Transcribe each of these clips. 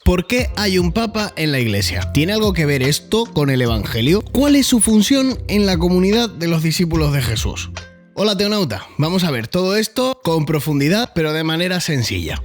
¿Por qué hay un papa en la iglesia? ¿Tiene algo que ver esto con el evangelio? ¿Cuál es su función en la comunidad de los discípulos de Jesús? Hola teonauta, vamos a ver todo esto con profundidad pero de manera sencilla.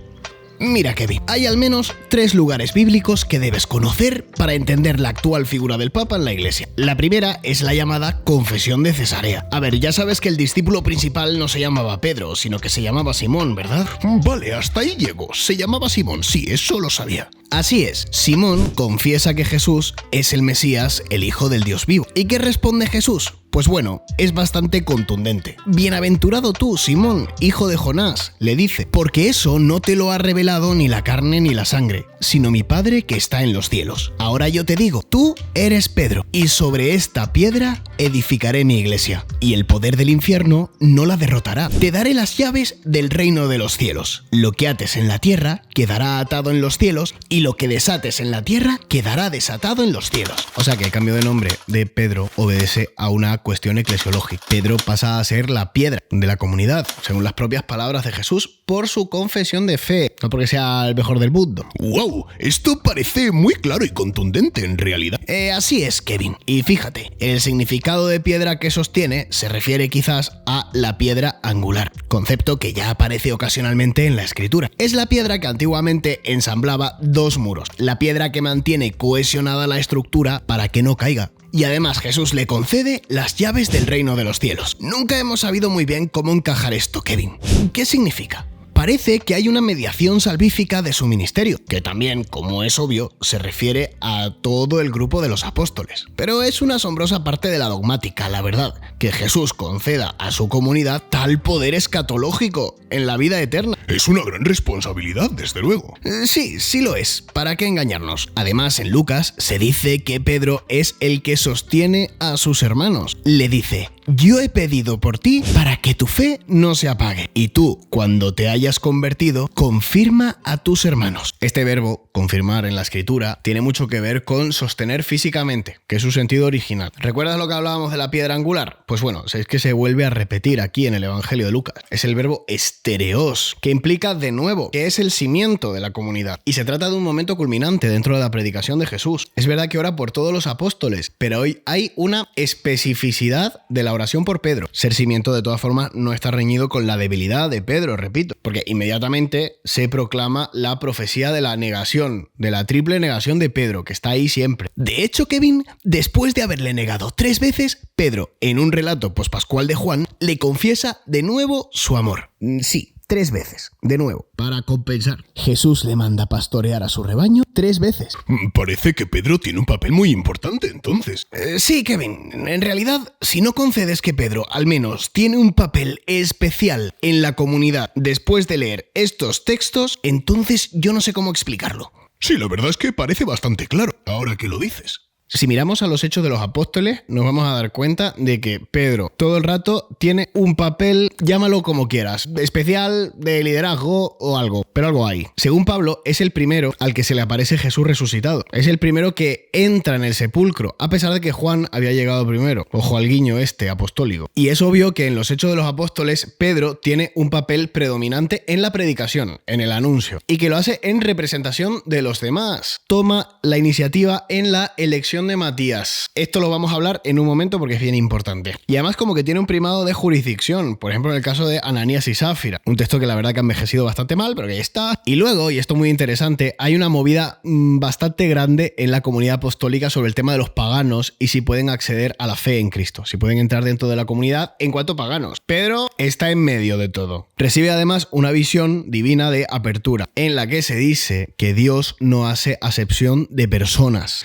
Mira Kevin, hay al menos 3 lugares bíblicos que debes conocer para entender la actual figura del Papa en la Iglesia. La primera es la llamada Confesión de Cesarea. A ver, ya sabes que el discípulo principal no se llamaba Pedro, sino que se llamaba Simón, ¿verdad? Vale, hasta ahí llego. Se llamaba Simón, sí, eso lo sabía. Así es, Simón confiesa que Jesús es el Mesías, el Hijo del Dios vivo. ¿Y qué responde Jesús? Pues bueno, es bastante contundente. Bienaventurado tú, Simón, hijo de Jonás, le dice, porque eso no te lo ha revelado ni la carne ni la sangre, sino mi Padre que está en los cielos. Ahora yo te digo, tú eres Pedro, y sobre esta piedra edificaré mi iglesia, y el poder del infierno no la derrotará. Te daré las llaves del reino de los cielos. Lo que ates en la tierra quedará atado en los cielos, y lo que desates en la tierra quedará desatado en los cielos. O sea que el cambio de nombre de Pedro obedece a una cuestión eclesiológica. Pedro pasa a ser la piedra de la comunidad, según las propias palabras de Jesús, por su confesión de fe, no porque sea el mejor del mundo. ¡Wow! Esto parece muy claro y contundente en realidad. Así es, Kevin. Y fíjate, el significado de piedra que sostiene se refiere quizás a la piedra angular, concepto que ya aparece ocasionalmente en la escritura. Es la piedra que antiguamente ensamblaba 2 muros, la piedra que mantiene cohesionada la estructura para que no caiga. Y además Jesús le concede las llaves del reino de los cielos. Nunca hemos sabido muy bien cómo encajar esto, Kevin. ¿Qué significa? Parece que hay una mediación salvífica de su ministerio, que también, como es obvio, se refiere a todo el grupo de los apóstoles. Pero es una asombrosa parte de la dogmática, la verdad, que Jesús conceda a su comunidad tal poder escatológico en la vida eterna. Es una gran responsabilidad, desde luego. Sí lo es. ¿Para qué engañarnos? Además, en Lucas se dice que Pedro es el que sostiene a sus hermanos. Le dice, yo he pedido por ti para que tu fe no se apague. Y tú, cuando te hayas convertido, confirma a tus hermanos. Este verbo, confirmar en la escritura, tiene mucho que ver con sostener físicamente, que es su sentido original. ¿Recuerdas lo que hablábamos de la piedra angular? Pues bueno, es que se vuelve a repetir aquí en el Evangelio de Lucas. Es el verbo estereos, que implica de nuevo, que es el cimiento de la comunidad. Y se trata de un momento culminante dentro de la predicación de Jesús. Es verdad que ora por todos los apóstoles, pero hoy hay una especificidad de la oración por Pedro. Ser cimiento de todas formas no está reñido con la debilidad de Pedro, repito, porque inmediatamente se proclama la profecía de la negación, de la triple negación de Pedro, que está ahí siempre. De hecho, Kevin, después de haberle negado 3 veces, Pedro, en un relato pospascual de Juan, le confiesa de nuevo su amor. Sí, 3 veces, de nuevo, para compensar. Jesús le manda pastorear a su rebaño 3 veces. Parece que Pedro tiene un papel muy importante, entonces. Sí, Kevin, en realidad, si no concedes que Pedro al menos tiene un papel especial en la comunidad después de leer estos textos, entonces yo no sé cómo explicarlo. Sí, la verdad es que parece bastante claro, ahora que lo dices. Si miramos a los Hechos de los Apóstoles, nos vamos a dar cuenta de que Pedro todo el rato tiene un papel, llámalo como quieras, especial, de liderazgo o algo, pero algo hay. Según Pablo, es el primero al que se le aparece Jesús resucitado. Es el primero que entra en el sepulcro, a pesar de que Juan había llegado primero. Ojo al guiño apostólico. Y es obvio que en los Hechos de los Apóstoles, Pedro tiene un papel predominante en la predicación, en el anuncio, y que lo hace en representación de los demás. Toma la iniciativa en la elección de Matías. Esto lo vamos a hablar en un momento porque es bien importante. Y además como que tiene un primado de jurisdicción, por ejemplo en el caso de Ananías y Zafira, un texto que la verdad que ha envejecido bastante mal, pero que ya está. Y luego, y esto muy interesante, hay una movida bastante grande en la comunidad apostólica sobre el tema de los paganos y si pueden acceder a la fe en Cristo, si pueden entrar dentro de la comunidad en cuanto paganos. Pedro está en medio de todo. Recibe además una visión divina de apertura, en la que se dice que Dios no hace acepción de personas.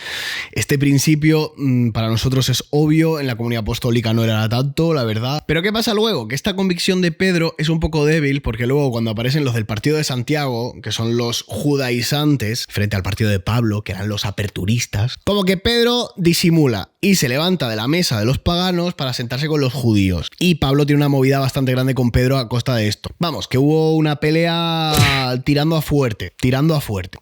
Este principio para nosotros es obvio, en la comunidad apostólica no era tanto, la verdad. Pero ¿qué pasa luego? Que esta convicción de Pedro es un poco débil porque luego cuando aparecen los del partido de Santiago, que son los judaizantes, frente al partido de Pablo, que eran los aperturistas, como que Pedro disimula y se levanta de la mesa de los paganos para sentarse con los judíos. Y Pablo tiene una movida bastante grande con Pedro a costa de esto. Vamos, que hubo una pelea tirando a fuerte,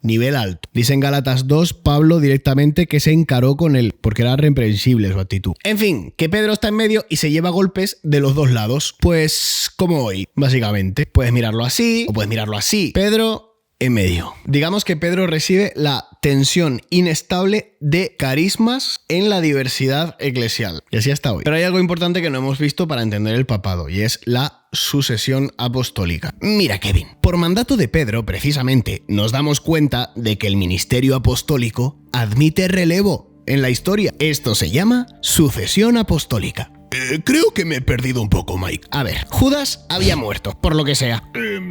nivel alto. Dice en Gálatas 2, Pablo directamente que se encaró con él, porque era reprensible su actitud. En fin, que Pedro está en medio y se lleva golpes de los dos lados. Pues como hoy, básicamente. Puedes mirarlo así o puedes mirarlo así. Pedro en medio. Digamos que Pedro recibe la tensión inestable de carismas en la diversidad eclesial. Y así hasta hoy. Pero hay algo importante que no hemos visto para entender el papado, y es la sucesión apostólica. Mira, Kevin, por mandato de Pedro, precisamente, nos damos cuenta de que el ministerio apostólico admite relevo en la historia. Esto se llama sucesión apostólica. Creo que me he perdido un poco, Mike. A ver, Judas había muerto, por lo que sea.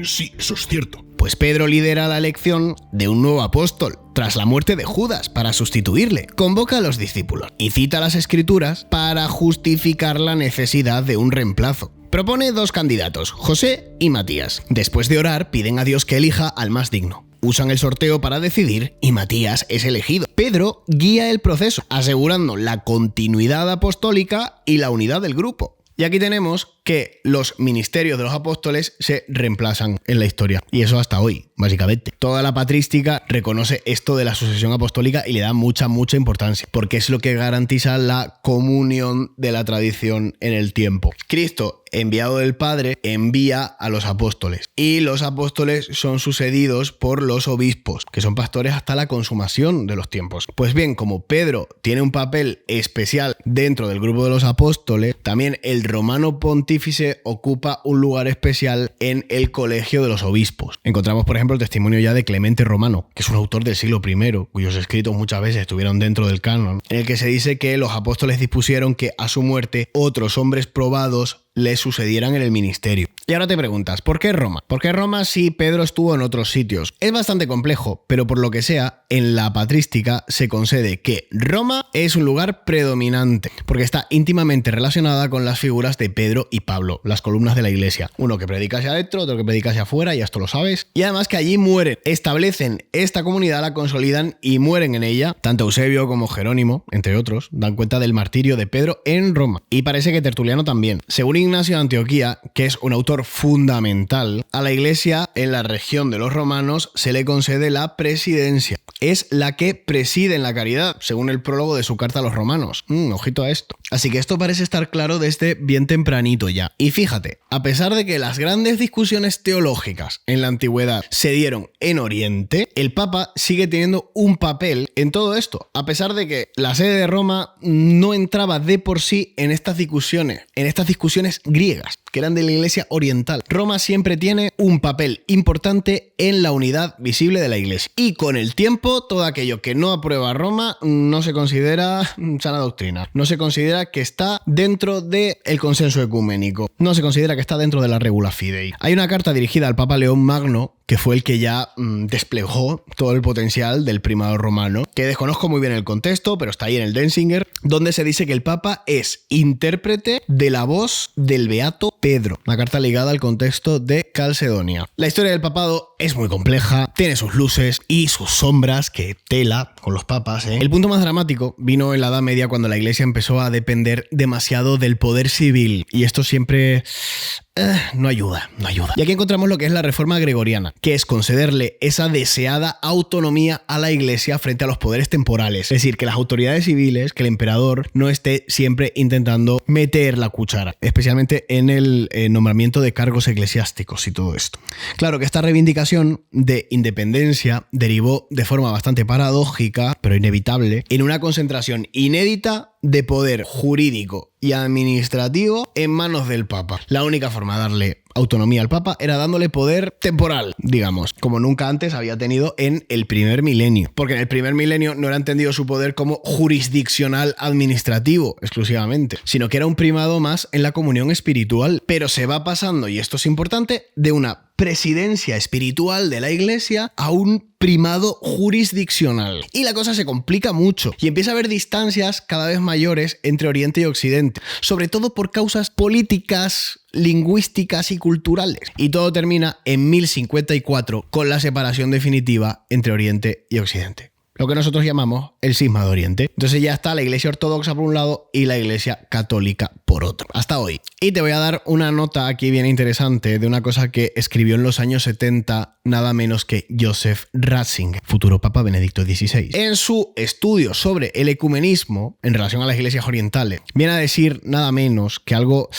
Sí, eso es cierto. Pues Pedro lidera la elección de un nuevo apóstol tras la muerte de Judas para sustituirle. Convoca a los discípulos y cita las escrituras para justificar la necesidad de un reemplazo. Propone 2 candidatos, José y Matías. Después de orar, piden a Dios que elija al más digno. Usan el sorteo para decidir y Matías es elegido. Pedro guía el proceso, asegurando la continuidad apostólica y la unidad del grupo. Y aquí tenemos que los ministerios de los apóstoles se reemplazan en la historia. Y eso hasta hoy, básicamente. Toda la patrística reconoce esto de la sucesión apostólica y le da mucha importancia, porque es lo que garantiza la comunión de la tradición en el tiempo. Cristo, enviado del Padre, envía a los apóstoles. Y los apóstoles son sucedidos por los obispos, que son pastores hasta la consumación de los tiempos. Pues bien, como Pedro tiene un papel especial dentro del grupo de los apóstoles, también el romano pontífice ocupa un lugar especial en el colegio de los obispos. Encontramos, por ejemplo, el testimonio ya de Clemente Romano, que es un autor del siglo I, cuyos escritos muchas veces estuvieron dentro del canon, en el que se dice que los apóstoles dispusieron que a su muerte otros hombres probados le sucedieran en el ministerio. Y ahora te preguntas, ¿por qué Roma? ¿Por qué Roma si Pedro estuvo en otros sitios? Es bastante complejo, pero por lo que sea, en la patrística se concede que Roma es un lugar predominante, porque está íntimamente relacionada con las figuras de Pedro y Pablo, las columnas de la iglesia. Uno que predica hacia adentro, otro que predica hacia afuera, ya esto lo sabes. Y además que allí mueren, establecen esta comunidad, la consolidan y mueren en ella. Tanto Eusebio como Jerónimo, entre otros, dan cuenta del martirio de Pedro en Roma. Y parece que Tertuliano también. Según Ignacio de Antioquía, que es un autor fundamental, a la iglesia en la región de los romanos se le concede la presidencia. Es la que preside en la caridad, según el prólogo de su carta a los romanos. Ojito a esto. Así que esto parece estar claro desde bien tempranito ya. Y fíjate, a pesar de que las grandes discusiones teológicas en la antigüedad se dieron en Oriente, el Papa sigue teniendo un papel en todo esto, a pesar de que la sede de Roma no entraba de por sí en estas discusiones griegas, que eran de la iglesia oriental. Roma siempre tiene un papel importante en la unidad visible de la iglesia. Y con el tiempo, todo aquello que no aprueba Roma no se considera sana doctrina. No se considera que está dentro del consenso ecuménico. No se considera que está dentro de la regula fidei. Hay una carta dirigida al Papa León Magno, que fue el que ya desplegó todo el potencial del primado romano, que desconozco muy bien el contexto, pero está ahí en el Denzinger, donde se dice que el Papa es intérprete de la voz del beato Pedro, una carta ligada al contexto de Calcedonia. La historia del papado es muy compleja, tiene sus luces y sus sombras, que tela con los papas, ¿eh? El punto más dramático vino en la Edad Media, cuando la iglesia empezó a depender demasiado del poder civil, y esto siempre no ayuda. Y aquí encontramos lo que es la reforma gregoriana, que es concederle esa deseada autonomía a la iglesia frente a los poderes temporales. Es decir, que las autoridades civiles, que el emperador no esté siempre intentando meter la cuchara, especialmente en el nombramiento de cargos eclesiásticos y todo esto. Claro que esta reivindicación de independencia derivó de forma bastante paradójica, pero inevitable, en una concentración inédita de poder jurídico y administrativo en manos del Papa. La única forma de darle autonomía al Papa era dándole poder temporal, digamos, como nunca antes había tenido en el primer milenio. Porque en el primer milenio no era entendido su poder como jurisdiccional administrativo exclusivamente, sino que era un primado más en la comunión espiritual. Pero se va pasando, y esto es importante, de una presidencia espiritual de la iglesia a un primado jurisdiccional. Y la cosa se complica mucho y empieza a haber distancias cada vez mayores entre Oriente y Occidente, sobre todo por causas políticas, lingüísticas y culturales. Y todo termina en 1054 con la separación definitiva entre Oriente y Occidente, lo que nosotros llamamos el cisma de Oriente. Entonces ya está la iglesia ortodoxa por un lado y la iglesia católica por otro, hasta hoy. Y te voy a dar una nota aquí bien interesante de una cosa que escribió en los años 70 nada menos que Joseph Ratzinger, futuro Papa Benedicto XVI. En su estudio sobre el ecumenismo en relación a las iglesias orientales, viene a decir nada menos que algo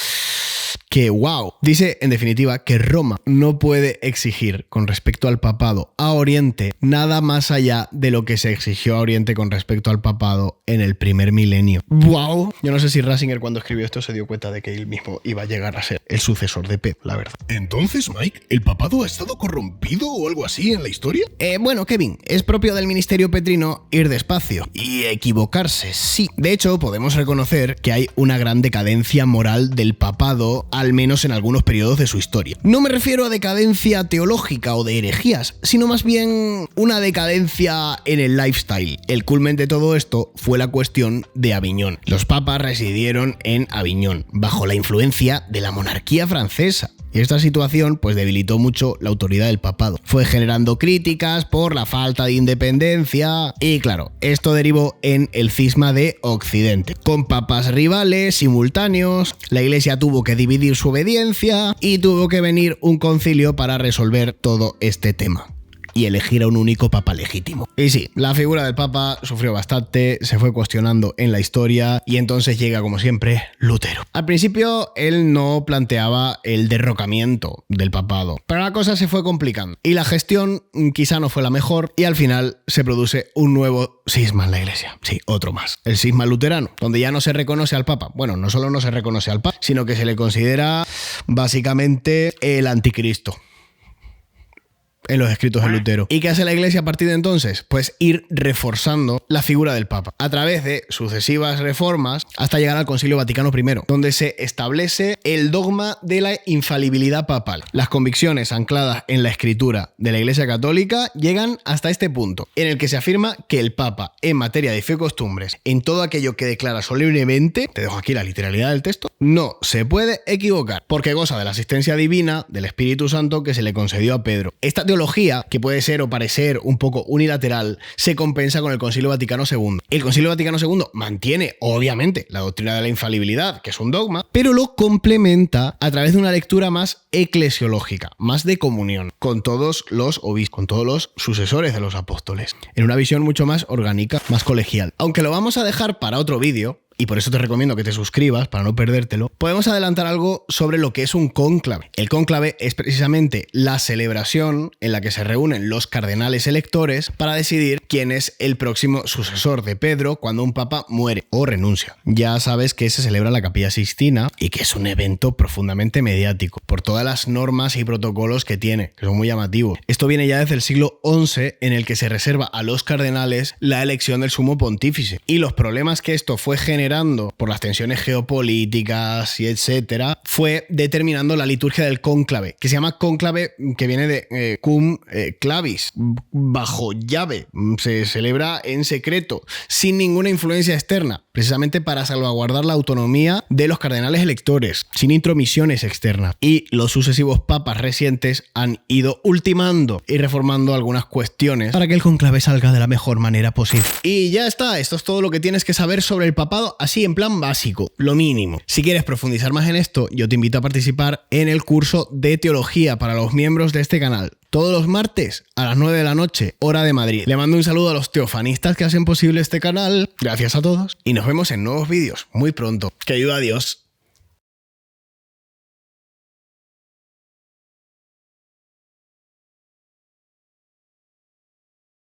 que wow. Dice, en definitiva, que Roma no puede exigir con respecto al papado a Oriente nada más allá de lo que se exigió a Oriente con respecto al papado en el primer milenio. ¡Wow! Yo no sé si Ratzinger cuando escribió esto se dio cuenta de que él mismo iba a llegar a ser el sucesor de Pedro, la verdad. Entonces, Mike, ¿el papado ha estado corrompido o algo así en la historia? Bueno, Kevin, es propio del ministerio petrino ir despacio y equivocarse, sí. De hecho, podemos reconocer que hay una gran decadencia moral del papado, al menos en algunos periodos de su historia. No me refiero a decadencia teológica o de herejías, sino más bien una decadencia en el lifestyle. El culmen de todo esto fue la cuestión de Aviñón. Los papas residieron en Aviñón, bajo la influencia de la monarquía francesa. Y esta situación pues debilitó mucho la autoridad del papado. Fue generando críticas por la falta de independencia y claro, esto derivó en el cisma de Occidente. Con papas rivales, simultáneos, la Iglesia tuvo que dividir su obediencia y tuvo que venir un concilio para resolver todo este tema y elegir a un único papa legítimo. Y sí, la figura del papa sufrió bastante, se fue cuestionando en la historia y entonces llega, como siempre, Lutero. Al principio, él no planteaba el derrocamiento del papado, pero la cosa se fue complicando y la gestión quizá no fue la mejor y al final se produce un nuevo cisma en la Iglesia. Sí, otro más. El cisma luterano, donde ya no se reconoce al papa. Bueno, no solo no se reconoce al papa, sino que se le considera básicamente el anticristo en los escritos de Lutero. ¿Y qué hace la Iglesia a partir de entonces? Pues ir reforzando la figura del Papa a través de sucesivas reformas hasta llegar al Concilio Vaticano I, donde se establece el dogma de la infalibilidad papal. Las convicciones ancladas en la escritura de la Iglesia Católica llegan hasta este punto, en el que se afirma que el Papa, en materia de fe y costumbres, en todo aquello que declara solemnemente, te dejo aquí la literalidad del texto, no se puede equivocar, porque goza de la asistencia divina del Espíritu Santo que se le concedió a Pedro. Esta teología, que puede ser o parecer un poco unilateral, se compensa con el Concilio Vaticano II. El Concilio Vaticano II mantiene, obviamente, la doctrina de la infalibilidad, que es un dogma, pero lo complementa a través de una lectura más eclesiológica, más de comunión, con todos los obispos, con todos los sucesores de los apóstoles, en una visión mucho más orgánica, más colegial. Aunque lo vamos a dejar para otro vídeo, y por eso te recomiendo que te suscribas para no perdértelo, podemos adelantar algo sobre lo que es un cónclave. El cónclave es precisamente la celebración en la que se reúnen los cardenales electores para decidir quién es el próximo sucesor de Pedro cuando un papa muere o renuncia. Ya sabes que se celebra en la Capilla Sixtina y que es un evento profundamente mediático por todas las normas y protocolos que tiene, que son muy llamativos. Esto viene ya desde el siglo XI, en el que se reserva a los cardenales la elección del sumo pontífice, y los problemas que esto fue generando por las tensiones geopolíticas y etcétera, fue determinando la liturgia del cónclave, que se llama cónclave, que viene de cum clavis, bajo llave. Se celebra en secreto, sin ninguna influencia externa, precisamente para salvaguardar la autonomía de los cardenales electores, sin intromisiones externas. Y los sucesivos papas recientes han ido ultimando y reformando algunas cuestiones para que el cónclave salga de la mejor manera posible. Y ya está, esto es todo lo que tienes que saber sobre el papado, así en plan básico, lo mínimo. Si quieres profundizar más en esto, yo te invito a participar en el curso de teología para los miembros de este canal. Todos los martes a las 9 de la noche, hora de Madrid. Le mando un saludo a los teofanistas que hacen posible este canal. Gracias a todos. Y nos vemos en nuevos vídeos muy pronto. Que ayuda a Dios.